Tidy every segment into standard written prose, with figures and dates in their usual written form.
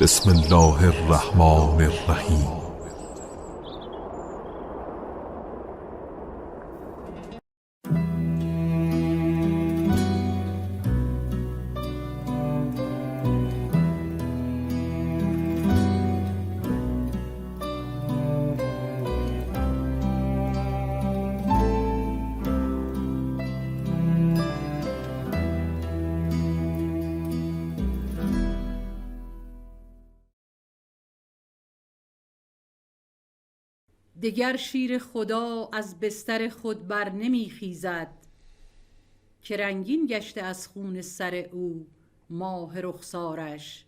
بسم الله الرحمن الرحیم. دگر شیر خدا از بستر خود بر نمی خیزد، که رنگین گشته از خون سر او ماه رخسارش.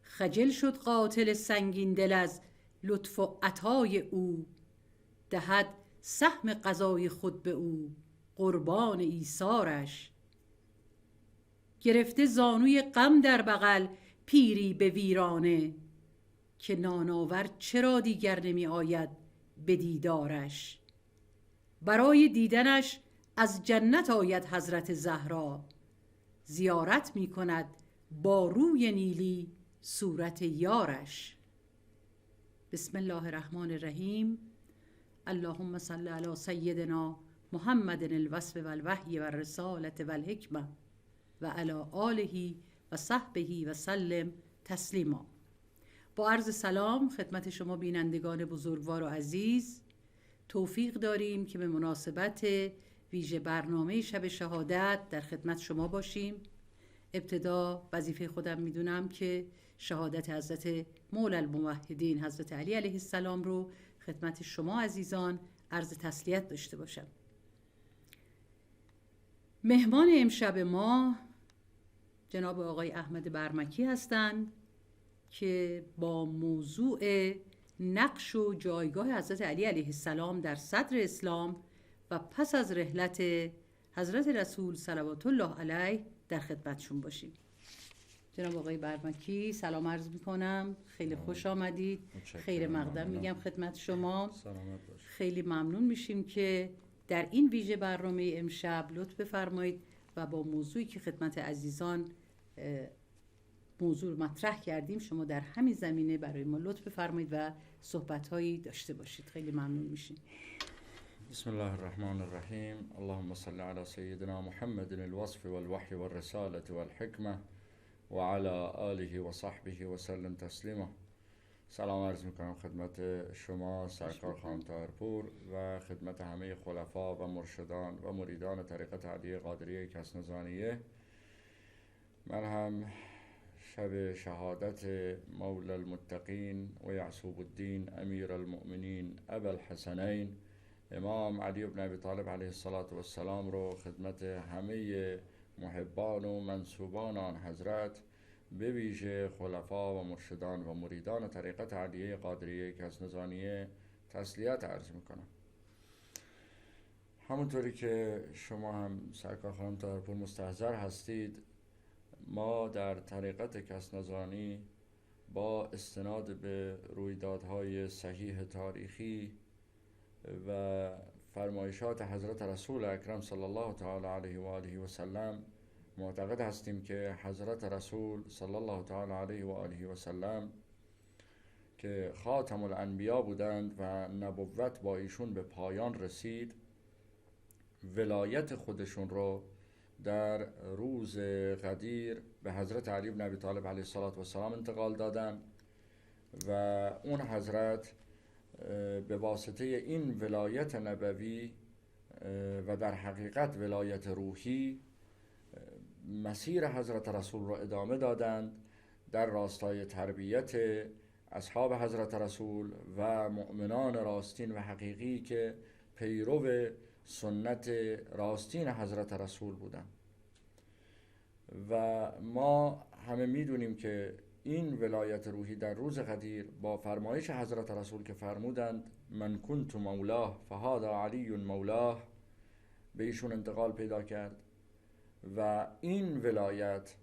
خجل شد قاتل سنگین دل از لطف و عطای او، دهد سهم قضای خود به او قربان ایثارش. گرفته زانوی غم در بغل پیری به ویرانه، که نانآور چرا دیگر نمی آید به دیدارش. برای دیدنش از جنت آید حضرت زهرا، زیارت می کند با روی نیلی صورت یارش. بسم الله الرحمن الرحیم. اللهم صل علی سیدنا محمد الوصف والوحی والرسالة والحکمة و علی آله و صحبه و سلم تسلیما. با عرض سلام خدمت شما بینندگان بزرگوار و عزیز، توفیق داریم که به مناسبت ویژه برنامه شب شهادت در خدمت شما باشیم. ابتدا وظیفه خودم میدونم که شهادت حضرت مولا الموحدین حضرت علی علیه السلام رو خدمت شما عزیزان عرض تسلیت داشته باشم. مهمان امشب ما جناب آقای احمد برمکی هستند که با موضوع نقش و جایگاه حضرت علی علیه السلام در صدر اسلام و پس از رحلت حضرت رسول صلوات الله علیه در خدمتشون باشیم. جناب آقای برمکی سلام عرض میکنم، خیلی خوش آمدید، خیر مقدم میگم خدمت شما. خیلی ممنون میشیم که در این ویژه برنامه امشب لطف بفرمایید و با موضوعی که خدمت عزیزان موضوع مطرح کردیم شما در همین زمینه برای ما لطف بفرمایید و صحبت‌هایی داشته باشید. خیلی ممنون میشیم. بسم الله الرحمن الرحیم. اللهم صل علی سیدنا محمد الوصف والوحی والرسالة والحکمة و علی آله و صحبه و سلم تسلیما. سلام عرض میکنم خدمت شما سرکار خانم طاهرپور و خدمت همه خلفا و مرشدان و مریدان طریقت علی قادریه کسنزانیه. من هم شب شهادت مولا المتقین و یعصوب الدین امیر المؤمنین ابا الحسنین امام علی بن ابی طالب علیه السلام رو خدمت همه محبان و منصوبان آن حضرت به ویژه خلفا و مرشدان و مریدان طریقت علیه قادریه کسنزانیه تسلیت عرض میکنم. همونطوری که شما هم سرکار خانم طاهرپور مستحضر هستید، ما در طریقت کسنزانی با استناد به رویدادهای صحیح تاریخی و فرمایشات حضرت رسول اکرم صلی الله تعالی علیه و آله و سلم معتقد هستیم که حضرت رسول صلی الله تعالی علیه و آله و سلم که خاتم الانبیا بودند و نبوت با ایشون به پایان رسید، ولایت خودشون رو در روز غدیر به حضرت علی بن ابی طالب علیه السلام انتقال دادن و اون حضرت به واسطه این ولایت نبوی و در حقیقت ولایت روحی مسیر حضرت رسول را ادامه دادند در راستای تربیت اصحاب حضرت رسول و مؤمنان راستین و حقیقی که پیرو سنت راستین حضرت رسول بودند. و ما همه میدونیم که این ولایت روحی در روز غدیر با فرمایش حضرت رسول که فرمودند من کنت مولاه فهذا علی مولاه به ایشون انتقال پیدا کرد و این ولایت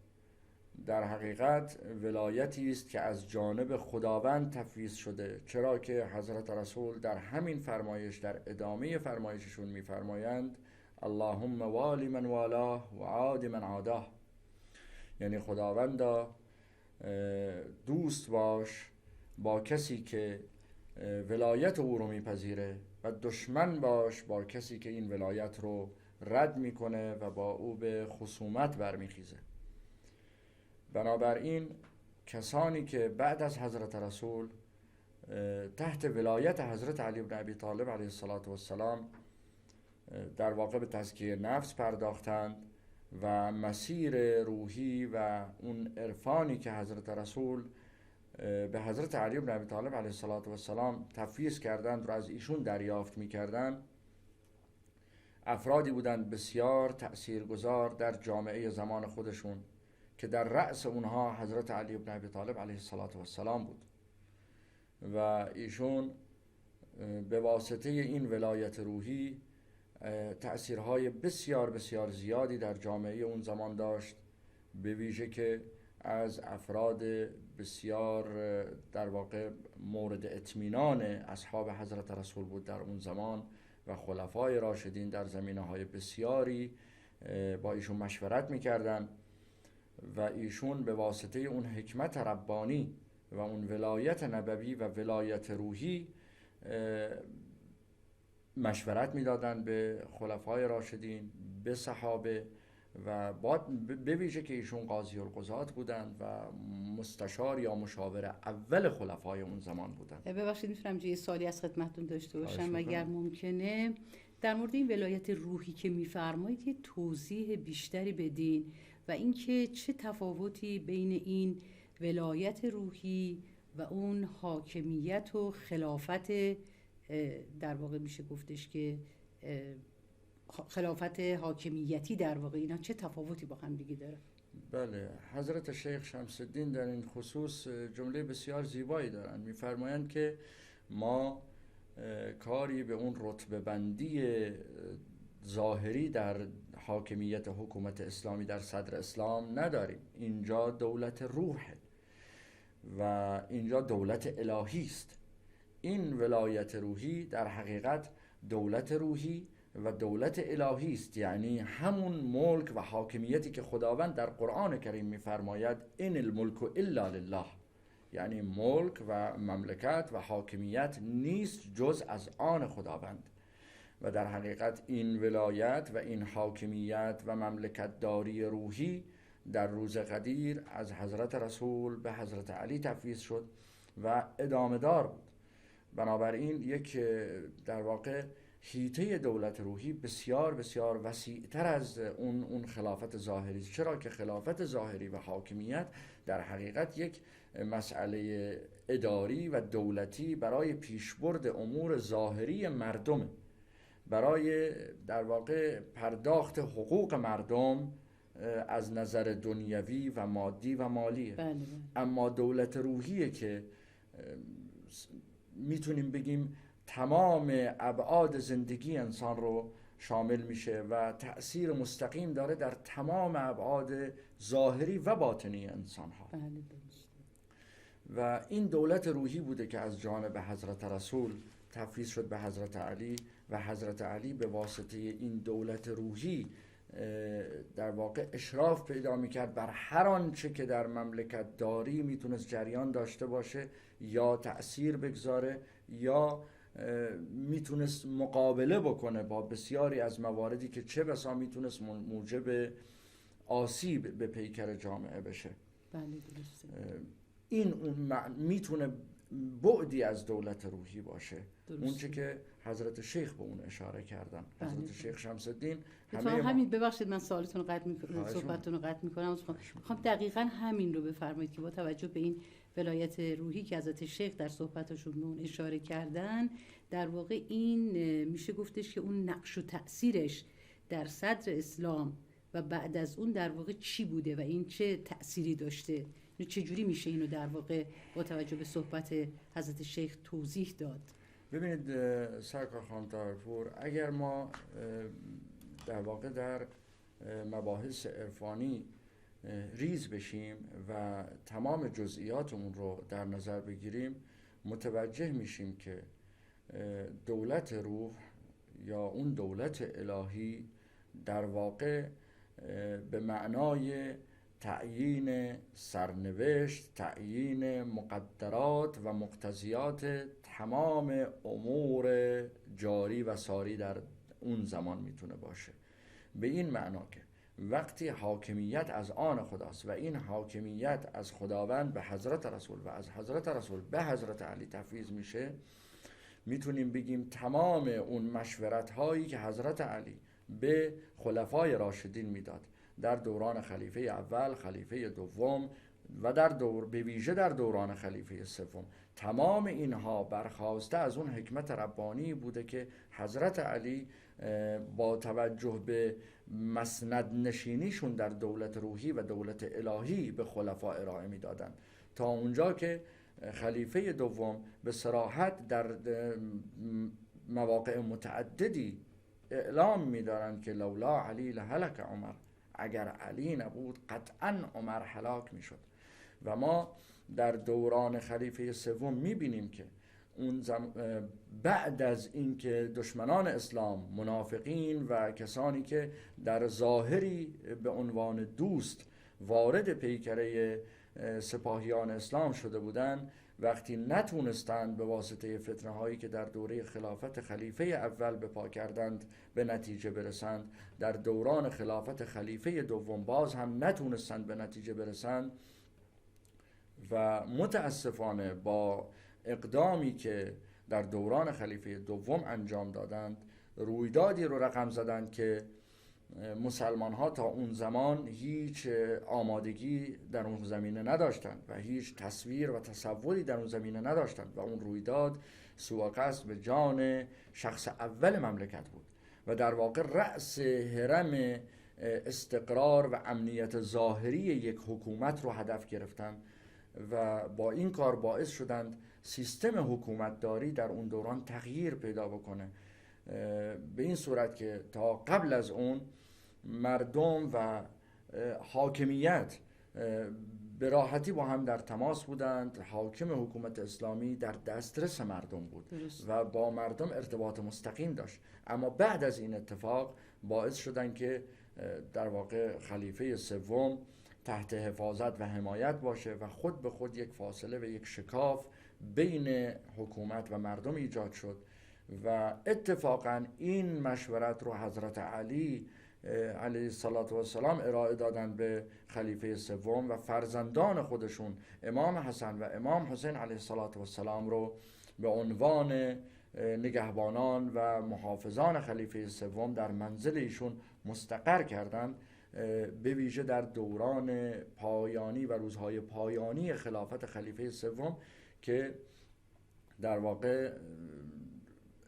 در حقیقت ولایتی است که از جانب خداوند تفویض شده، چرا که حضرت رسول در همین فرمایش در ادامه فرمایششون میفرمایند اللهم والی من والاه و عاد من عاداه، یعنی خداوندا دوست باش با کسی که ولایت او رو میپذیره و دشمن باش با کسی که این ولایت رو رد میکنه و با او به خصومت برمیخیزه. بنابراین کسانی که بعد از حضرت رسول تحت ولایت حضرت علی بن ابی طالب علیه السلام در واقع به تزکیه نفس پرداختند و مسیر روحی و اون عرفانی که حضرت رسول به حضرت علی بن ابی طالب علیه السلام تفویض کردند رو از ایشون دریافت می‌کردند، افرادی بودند بسیار تأثیرگذار در جامعه زمان خودشون که در رأس اونها حضرت علی بن ابی طالب علیه السلام بود و ایشون به واسطه این ولایت روحی تأثیرهای بسیار بسیار زیادی در جامعه اون زمان داشت، به ویژه که از افراد بسیار در واقع مورد اطمینان اصحاب حضرت رسول بود در اون زمان و خلفای راشدین در زمینه‌های بسیاری با ایشون مشورت می‌کردند و ایشون به واسطه اون حکمت ربانی و اون ولایت نبوی و ولایت روحی مشورت میدادن به خلفای راشدین، به صحابه و به ویژه که ایشون قاضی القضات بودند و مستشار یا مشاور اول خلفای اون زمان بودند. ببخشید میتونم یه سوالی از خدمتتون داشته باشم اگر ممکنه؟ در مورد این ولایت روحی که میفرمایید یه توضیح بیشتری بدین و اینکه چه تفاوتی بین این ولایت روحی و اون حاکمیت و خلافت، در واقع میشه گفتش که خلافت حاکمیتی، در واقع اینا چه تفاوتی با هم دیگه داره؟ بله، حضرت شیخ شمس الدین در این خصوص جمله بسیار زیبایی دارن. میفرمایند که ما کاری به اون رتبه بندی ظاهری در حاکمیت حکومت اسلامی در صدر اسلام نداریم. اینجا دولت روحه و اینجا دولت الهی است. این ولایت روحی در حقیقت دولت روحی و دولت الهی است، یعنی همون ملک و حاکمیتی که خداوند در قرآن کریم می‌فرماید ان الملک الا لله، یعنی ملک و مملکت و حاکمیت نیست جز از آن خداوند. و در حقیقت این ولایت و این حاکمیت و مملکت داری روحی در روز قدیر از حضرت رسول به حضرت علی تفویض شد و ادامه دار بود. بنابراین یک در واقع حیطه دولت روحی بسیار بسیار وسیع‌تر از اون خلافت ظاهری است، چرا که خلافت ظاهری و حاکمیت در حقیقت یک مسئله اداری و دولتی برای پیشبرد امور ظاهری مردم، برای در واقع پرداخت حقوق مردم از نظر دنیوی و مادی و مالیه. بله. اما دولت روحیه که میتونیم بگیم تمام ابعاد زندگی انسان رو شامل میشه و تأثیر مستقیم داره در تمام ابعاد ظاهری و باطنی انسان ها. بله. و این دولت روحی بوده که از جانب حضرت رسول تفویض شد به حضرت علی و حضرت علی به واسطه این دولت روحی در واقع اشراف پیدا میکرد بر هر آنچه که در مملکت داری میتونست جریان داشته باشه یا تأثیر بگذاره یا میتونست مقابله بکنه با بسیاری از مواردی که چه بسا میتونست موجب آسیب به پیکر جامعه بشه. بله درسته. این میتونه بعدی از دولت روحی باشه، اون چه که حضرت شیخ به اون اشاره کردن. حضرت شیخ شمس الدین همین ببخشید من سوالتون رو قطع میکنم، صحبتتون رو قطع میکنم. میخوام دقیقاً همین رو بفرمایید که با توجه به این ولایت روحی که حضرت شیخ در صحبتشون به اون اشاره کردن، در واقع این میشه گفتش که اون نقش و تأثیرش در صدر اسلام و بعد از اون در واقع چی بوده و این چه تأثیری داشته، چجوری میشه اینو در واقع با توجه به صحبت حضرت شیخ توضیح داد؟ ببینید سرکار خانم طاهرپور، اگر ما در واقع در مباحث عرفانی ریز بشیم و تمام جزئیات اون رو در نظر بگیریم، متوجه میشیم که دولت روح یا اون دولت الهی در واقع به معنای تعیین سرنوشت، تعیین مقدرات و مقتضیات تمام امور جاری و ساری در اون زمان میتونه باشه. به این معنا که وقتی حاکمیت از آن خداست و این حاکمیت از خداوند به حضرت رسول و از حضرت رسول به حضرت علی تفویض میشه، میتونیم بگیم تمام اون مشورت هایی که حضرت علی به خلفای راشدین میداد در دوران خلیفه اول، خلیفه دوم و به ویژه در دوران خلیفه سوم، تمام اینها برخواسته از اون حکمت ربانی بوده که حضرت علی با توجه به مسند نشینیشون در دولت روحی و دولت الهی به خلفا ارائه میدادند، تا اونجا که خلیفه دوم به صراحت در مواقع متعددی اعلام می‌دارند که لولا علی لهلک عمر، اگر علی نبود قطعا عمر هلاک میشد. و ما در دوران خلیفه سوم میبینیم که اون بعد از اینکه دشمنان اسلام، منافقین و کسانی که در ظاهری به عنوان دوست وارد پیکره سپاهیان اسلام شده بودند، وقتی نتونستند به واسطه فتنه هایی که در دوره خلافت خلیفه اول به پا کردند به نتیجه برسند، در دوران خلافت خلیفه دوم باز هم نتونستند به نتیجه برسند و متاسفانه با اقدامی که در دوران خلیفه دوم انجام دادند رویدادی رو رقم زدند که مسلمان ها تا اون زمان هیچ آمادگی در اون زمینه نداشتند و هیچ تصویر و تصوری در اون زمینه نداشتند و اون رویداد سوء قصد به جان شخص اول مملکت بود و در واقع رأس هرم استقرار و امنیت ظاهری یک حکومت رو هدف گرفتند و با این کار باعث شدند سیستم حکومتداری در اون دوران تغییر پیدا بکنه، به این صورت که تا قبل از اون مردم و حاکمیت به راحتی با هم در تماس بودند، حاکم حکومت اسلامی در دسترس مردم بود و با مردم ارتباط مستقیم داشت. اما بعد از این اتفاق باعث شدن که در واقع خلیفه سوم تحت حفاظت و حمایت باشه و خود به خود یک فاصله و یک شکاف بین حکومت و مردم ایجاد شد و اتفاقا این مشورت رو حضرت علی علیه السلام ارائه دادن به خلیفه سوم و فرزندان خودشون امام حسن و امام حسین علیه السلام رو به عنوان نگهبانان و محافظان خلیفه سوم در منزل ایشون مستقر کردند، به ویژه در دوران پایانی و روزهای پایانی خلافت خلیفه سوم که در واقع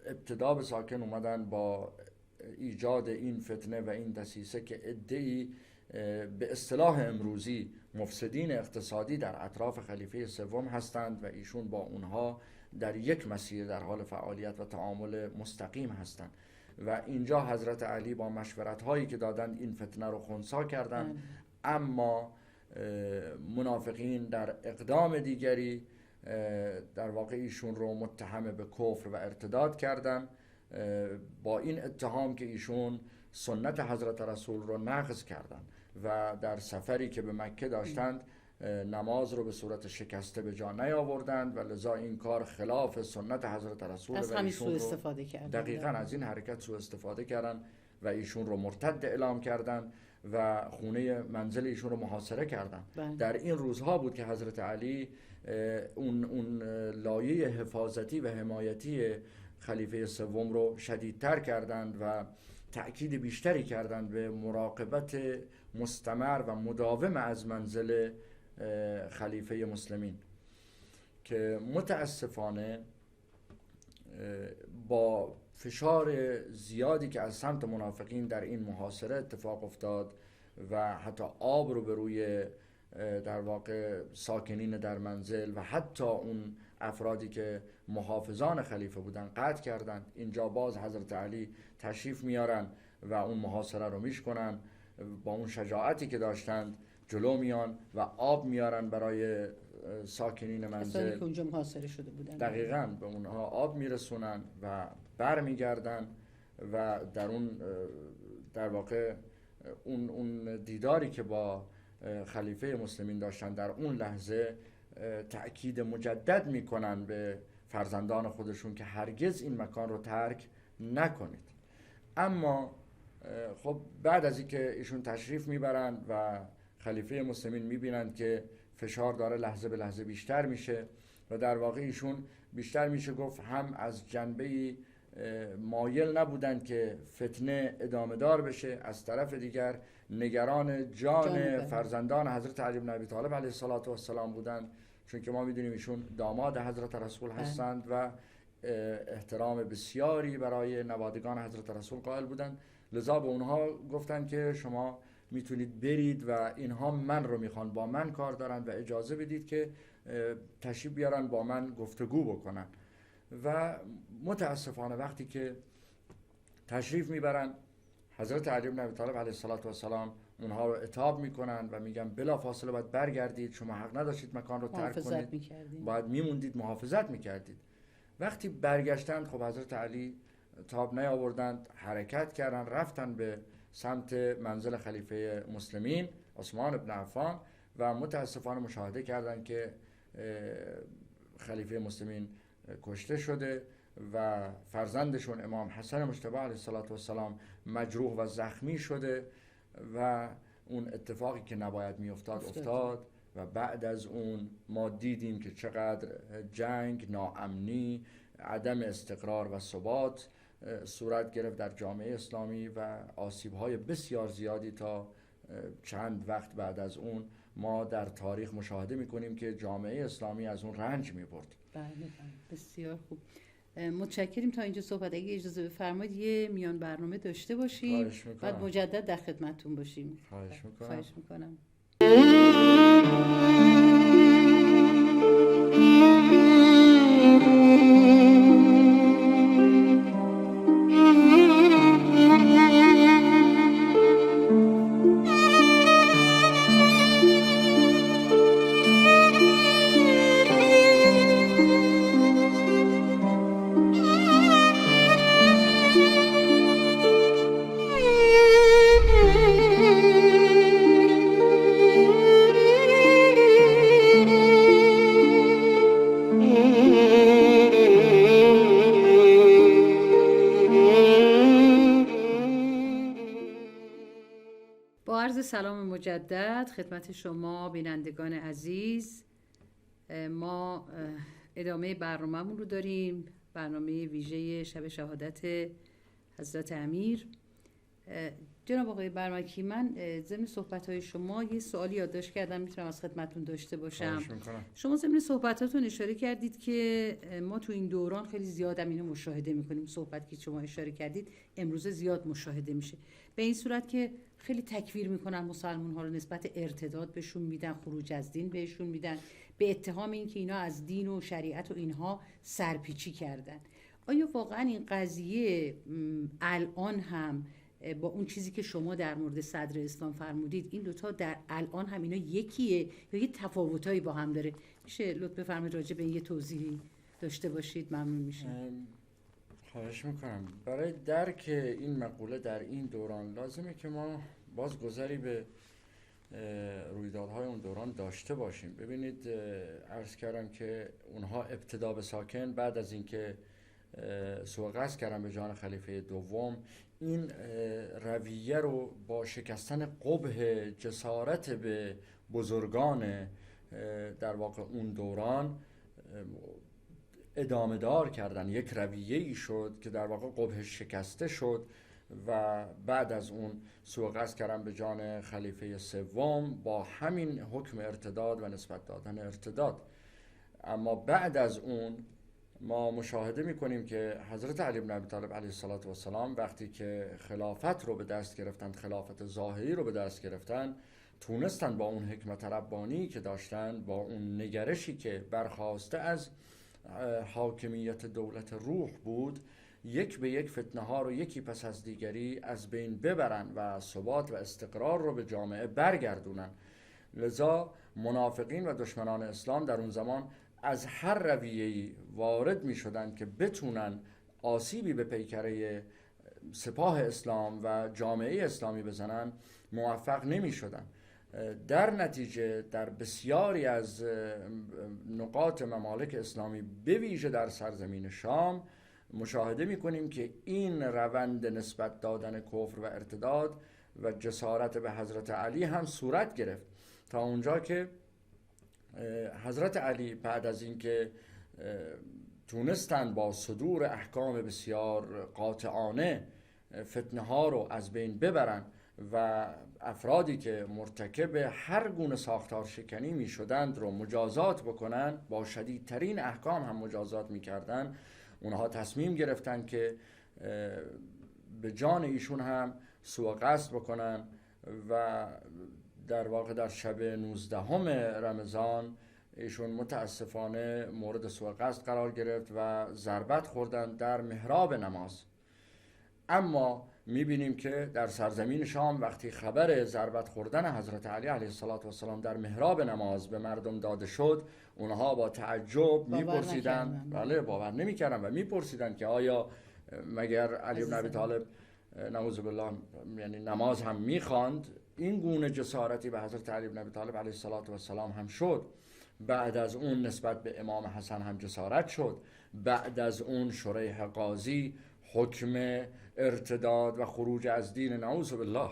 ابتدا به ساکن اومدن با ایجاد این فتنه و این دسیسه که عده‌ای به اصطلاح امروزی مفسدین اقتصادی در اطراف خلیفه سوم هستند و ایشون با اونها در یک مسیر در حال فعالیت و تعامل مستقیم هستند و اینجا حضرت علی با مشورت هایی که دادند این فتنه رو خنثی کردند. اما منافقین در اقدام دیگری در واقع ایشون رو متهم به کفر و ارتداد کردند، با این اتهام که ایشون سنت حضرت رسول رو نقض کردند و در سفری که به مکه داشتند نماز رو به صورت شکسته به جا نیاوردند و لذا این کار خلاف سنت حضرت رسول از همین سوء استفاده کردند. دقیقاً از این حرکت سوء استفاده کردند و ایشون رو مرتد اعلام کردند و خونه منزل ایشون رو محاصره کردند. در این روزها بود که حضرت علی اون لایه حفاظتی و حمایتی خلیفه سوم رو شدیدتر کردند و تأکید بیشتری کردند به مراقبت مستمر و مداوم از منزل خلیفه مسلمین که متاسفانه با فشار زیادی که از سمت منافقین در این محاصره اتفاق افتاد و حتی آب رو به روی در واقع ساکنین در منزل و حتی اون افرادی که محافظان خلیفه بودن قطع کردند، اینجا باز حضرت علی تشریف میارن و اون محاصره رو میشکنن، با اون شجاعتی که داشتند جلو میان و آب میارن برای ساکنین منزل که اونجا محاصره شده بودن. دقیقاً به اونها آب میرسونن و بر میگردن و در اون در واقع اون دیداری که با خلیفه مسلمین داشتن در اون لحظه تأکید مجدد میکنن به فرزندان خودشون که هرگز این مکان رو ترک نکنید. اما خب بعد از اینکه ایشون تشریف میبرن و خلیفه مسلمین میبینند که فشار داره لحظه به لحظه بیشتر میشه و در واقع ایشون بیشتر میشه گفت هم از جنبه‌ای مایل نبودند که فتنه ادامه دار بشه، از طرف دیگر نگران جان فرزندان حضرت علی بن ابی طالب علیه السلام بودند، چون که ما میدونیم ایشون داماد حضرت رسول هستند و احترام بسیاری برای نوادگان حضرت رسول قائل بودند. لذا به اونها گفتن که شما میتونید برید و اینها من رو میخوان، با من کار دارن و اجازه بدید که تشریف بیارن با من گفتگو بکنن. و متاسفانه وقتی که تشریف میبرن حضرت علی بن ابی طالب علیه السلام اونها رو عتاب میکنن و میگن بلا فاصله باید برگردید، شما حق نداشتید مکان رو ترک کنید، باید میموندید محافظت میکردید. وقتی برگشتند خب حضرت علی تاب نیاوردند، حرکت کردن، رفتن به سمت منزل خلیفه مسلمین عثمان بن عفان و متاسفانه مشاهده کردند که خلیفه مسلمین کشته شده و فرزندشون امام حسن مجتبی علیه السلام مجروح و زخمی شده و اون اتفاقی که نباید میافتاد افتاد. و بعد از اون ما دیدیم که چقدر جنگ، ناامنی، عدم استقرار و ثبات صورت گرفت در جامعه اسلامی و آسیب‌های بسیار زیادی تا چند وقت بعد از اون ما در تاریخ مشاهده می‌کنیم که جامعه اسلامی از اون رنج می‌برد. بله بسیار خوب، متشکریم. تا اینجا صحبت اگه اجازه بفرمایید یه میان برنامه داشته باشیم، بعد مجدد در خدمتتون باشیم. خواهش میکنم. سلام مجدد خدمت شما بینندگان عزیز. ما ادامه برنامه‌مون رو داریم، برنامه ویژه شب شهادت حضرت امیر. جناب آقای برمکی، من ضمن صحبت‌های شما یه سوالی یادداشت کردم، میتونم از خدمتتون داشته باشم؟ شما ضمن صحبتاتون اشاره کردید که ما تو این دوران خیلی زیاد اینو مشاهده می‌کنیم. صحبتی که شما اشاره کردید امروز زیاد مشاهده میشه، به این صورت که خیلی تکفیر میکنن مسلمان ها رو، نسبت ارتداد بهشون میدن، خروج از دین بهشون میدن، به اتهام این که اینا از دین و شریعت و اینها سرپیچی کردن. آیا واقعا این قضیه الان هم با اون چیزی که شما در مورد صدر اسلام فرمودید، این دوتا در الان هم اینا یکیه یا یه تفاوتایی با هم داره؟ میشه لطف بفرمایید راجع به این یه توضیحی داشته باشید؟ ممنون میشم. خواهش میکنم. برای درک این مقوله در این دوران لازمه که ما باز گذری به رویدادهای اون دوران داشته باشیم. ببینید، عرض کردم که اونها ابتدا به ساکن بعد از اینکه سوء قصد کردن به جان خلیفه دوم، این رویه رو با شکستن قبح جسارت به بزرگان در واقع اون دوران ادامه دار کردن. یک رویه ای شد که در واقع قبحش شکسته شد و بعد از اون سوء قصد کردن به جان خلیفه سوم با همین حکم ارتداد و نسبت دادن ارتداد. اما بعد از اون ما مشاهده میکنیم که حضرت علی بن ابی طالب علیه السلام وقتی که خلافت رو به دست گرفتن، خلافت ظاهری رو به دست گرفتن، تونستن با اون حکمت ربانی که داشتن، با اون نگرشی که برخواسته از حاکمیت دولت روح بود، یک به یک فتنه ها رو یکی پس از دیگری از بین ببرن و ثبات و استقرار رو به جامعه برگردونن. لذا منافقین و دشمنان اسلام در اون زمان از هر رویه‌ای وارد می شدن که بتونن آسیبی به پیکره سپاه اسلام و جامعه اسلامی بزنن، موفق نمی شدن. در نتیجه در بسیاری از نقاط ممالک اسلامی به ویژه در سرزمین شام مشاهده می‌کنیم که این روند نسبت دادن کفر و ارتداد و جسارت به حضرت علی هم صورت گرفت تا اونجا که حضرت علی بعد از اینکه تونستن با صدور احکام بسیار قاطعانه فتنه ها رو از بین ببرن و افرادی که مرتکب هر گونه ساختار شکنی می شدند رو مجازات بکنن، با شدیدترین احکام هم مجازات می کردن، اونها تصمیم گرفتن که به جان ایشون هم سوء قصد بکنن و در واقع در شب 19 رمضان ایشون متاسفانه مورد سوء قصد قرار گرفت و ضربت خوردن در محراب نماز. اما میبینیم که در سرزمین شام وقتی خبر ضربت خوردن حضرت علی علیه السلام در محراب نماز به مردم داده شد، اونها با تعجب میپرسیدن، بله باور نمیکردن و میپرسیدن که آیا مگر علی بن ابی طالب نعوذ بالله یعنی نماز هم میخواند؟ این گونه جسارتی به حضرت علی بن ابی طالب علیه السلام هم شد. بعد از اون نسبت به امام حسن هم جسارت شد. بعد از اون شریح قاضی حکم ارتداد و خروج از دین نعوذ بالله.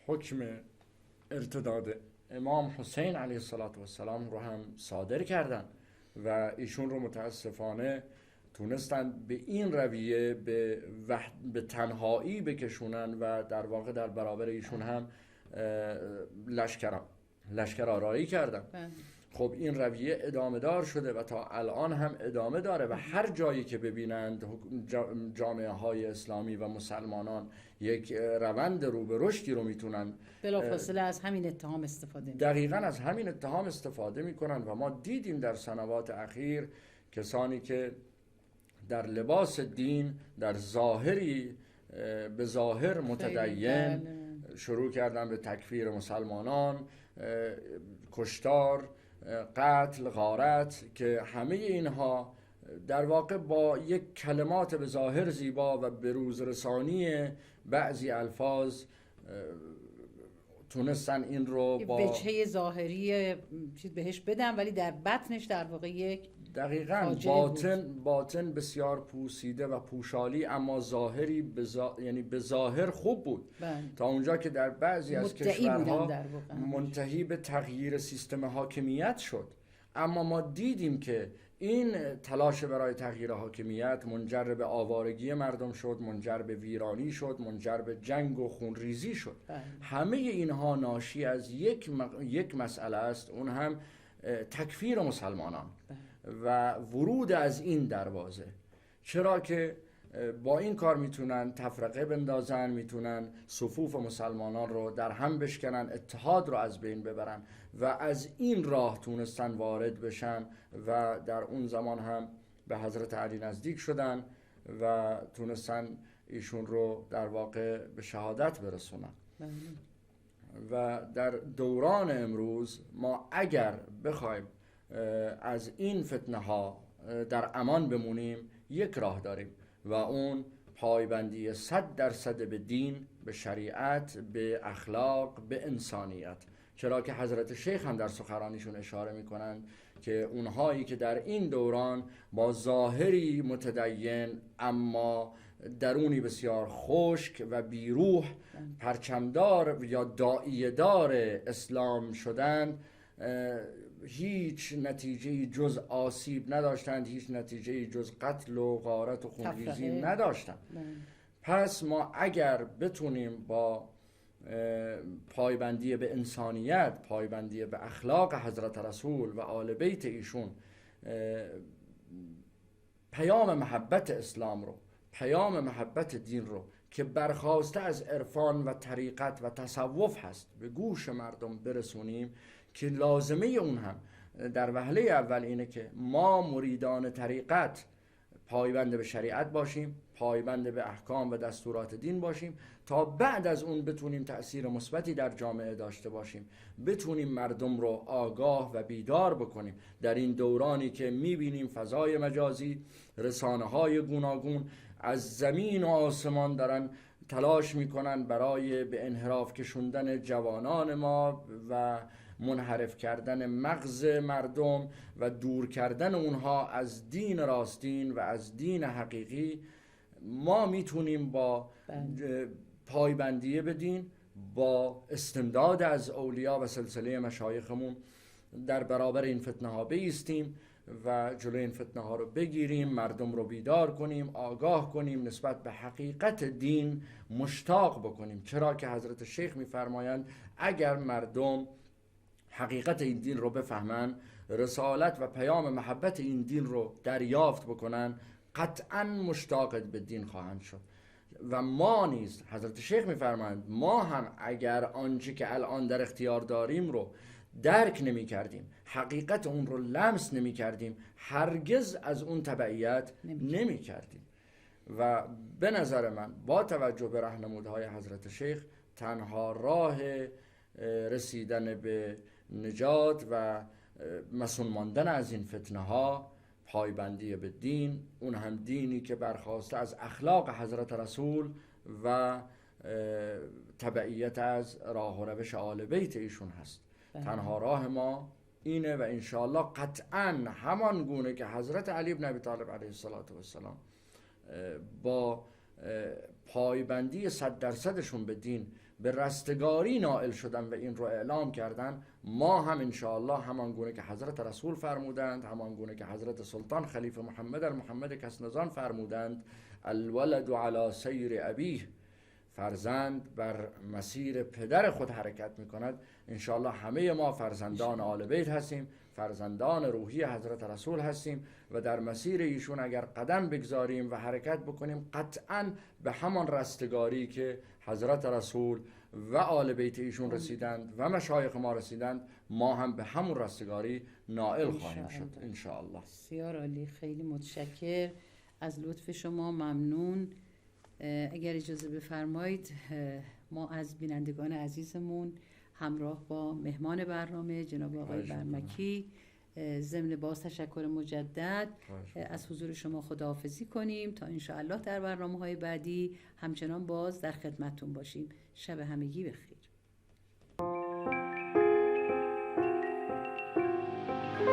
حکم ارتداد امام حسین علیه السلام رو هم صادر کردن و ایشون رو متاسفانه تونستن به این رویه به تنهایی بکشونن و در واقع در برابر ایشون هم لشکر آرایی کردن. خب این رویه ادامه دار شده و تا الان هم ادامه داره و هر جایی که ببینند جامعه های اسلامی و مسلمانان یک روند رو به رشدی رو میتونن بلافاصله از همین اتهام استفاده میکنن. دقیقاً از همین اتهام استفاده میکنن و ما دیدیم در سنوات اخیر کسانی که در لباس دین در ظاهری به ظاهر متدین شروع کردن به تکفیر مسلمانان، کشتار، قتل، غارت، که همه اینها در واقع با یک کلمات به ظاهر زیبا و به روز رسانی بعضی الفاظ تونستن این رو با وجهه ظاهری چیز بهش بدن، ولی در بطنش در واقع یک دقیقاً باطن بسیار پوسیده و پوشالی، اما ظاهری یعنی به ظاهر خوب بود. تا اونجا که در بعضی از کشورها منتهی به تغییر سیستم حاکمیت شد. اما ما دیدیم که این تلاش برای تغییر حاکمیت منجر به آوارگی مردم شد، منجر به ویرانی شد، منجر به جنگ و خونریزی شد. همه اینها ناشی از یک مسئله است، اون هم تکفیر مسلمانان و ورود از این دروازه. چرا که با این کار میتونن تفرقه بندازن، میتونن صفوف مسلمانان رو در هم بشکنن، اتحاد رو از بین ببرن و از این راه تونستن وارد بشن و در اون زمان هم به حضرت علی نزدیک شدن و تونستن ایشون رو در واقع به شهادت برسونن. و در دوران امروز ما اگر بخوایم از این فتنه ها در امان بمونیم، یک راه داریم و اون پایبندی 100% به دین، به شریعت، به اخلاق، به انسانیت. چرا که حضرت شیخ هم در سخنرانیشون اشاره میکنند که اونهایی که در این دوران با ظاهری متدین اما درونی بسیار خشک و بیروح پرچمدار یا داعیه‌دار اسلام شدند، هیچ نتیجه جز آسیب نداشتند، هیچ نتیجه جز قتل و غارت و خونریزی نداشتند. پس ما اگر بتونیم با پایبندی به انسانیت، پایبندی به اخلاق حضرت رسول و آل بیت ایشون پیام محبت اسلام رو، پیام محبت دین رو که برخواسته از عرفان و طریقت و تصوف هست به گوش مردم برسونیم، که لازمه اون هم در وهله اول اینه که ما مریدان طریقت پایبند به شریعت باشیم، پایبند به احکام و دستورات دین باشیم، تا بعد از اون بتونیم تأثیر مثبتی در جامعه داشته باشیم، بتونیم مردم رو آگاه و بیدار بکنیم در این دورانی که میبینیم فضای مجازی، رسانه‌های گوناگون از زمین و آسمان دارن تلاش میکنن برای به انحراف کشوندن جوانان ما و منحرف کردن مغز مردم و دور کردن اونها از دین راستین و از دین حقیقی. ما میتونیم با پایبندی به دین، با استمداد از اولیا و سلسله مشایخمون در برابر این فتنه ها بایستیم و جلوی این فتنه ها رو بگیریم، مردم رو بیدار کنیم، آگاه کنیم، نسبت به حقیقت دین مشتاق بکنیم. چرا که حضرت شیخ میفرمایند اگر مردم حقیقت این دین رو بفهمن، رسالت و پیام محبت این دین رو دریافت بکنن، قطعا مشتاق به دین خواهند شد. و ما نیز حضرت شیخ میفرمایند ما هم اگر آنچه که الان در اختیار داریم رو درک نمی کردیم، حقیقت اون رو لمس نمی کردیم، هرگز از اون تبعیت نمی کردیم. و به نظر من با توجه به راهنمودهای حضرت شیخ تنها راه رسیدن به نجات و مسون ماندن از این فتنه ها پایبندی به دین، اون هم دینی که برخواسته از اخلاق حضرت رسول و تبعیت از راه و روش آل بیت ایشون هست. تنها راه ما اینه و انشاءالله قطعا همان گونه که حضرت علی بن ابی طالب علیه السلام با پایبندی 100% به دین به رستگاری نائل شدن و این رو اعلام کردن، ما هم انشاءالله همان گونه که حضرت رسول فرمودند، همان گونه که حضرت سلطان خلیفه محمد المحمد کسنزان فرمودند، الولد علی سیر ابیه، فرزند بر مسیر پدر خود حرکت میکند. انشاءالله همه ما فرزندان آل بیت هستیم، فرزندان روحی حضرت رسول هستیم و در مسیر ایشون اگر قدم بگذاریم و حرکت بکنیم، قطعا به همان رستگاری که حضرت رسول و آل بیت ایشون رسیدند و مشایخ ما رسیدند، ما هم به همون رستگاری نائل خواهیم شد انشاءالله. بسیار عالی، خیلی متشکر از لطف شما، ممنون. اگر اجازه بفرمایید ما از بینندگان عزیزمون همراه با مهمان برنامه جناب آقای برمکی ضمن باز تشکر مجدد از حضور شما خداحافظی کنیم تا انشاءالله در برنامه‌های بعدی همچنان باز در خدمتتون باشیم. شب همگی بخیر.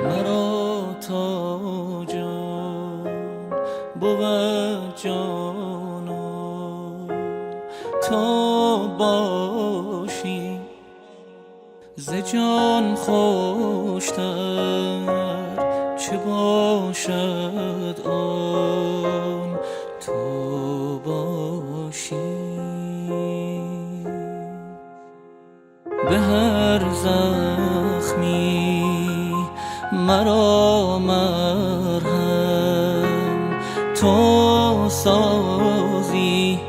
مرا تا جان بود جانا تا باشی، ز جان خوشتر چه باشد آن تو باشی. به هر زخمی مرا مرهم تو سازی،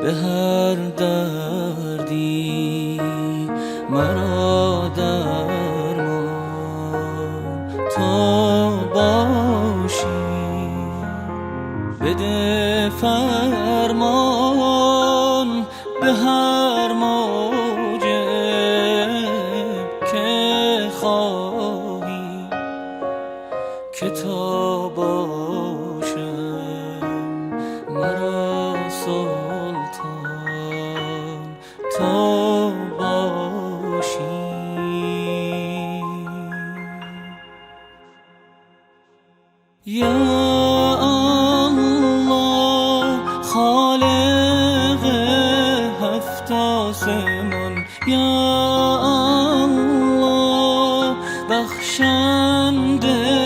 به هر دردی مرا درمان تو باشی. بده فرمان به هر موجب که خواهی که تا باشم مرا سلطان تا باشی. یا الله خالق هفت آسمان، یا الله بخشنده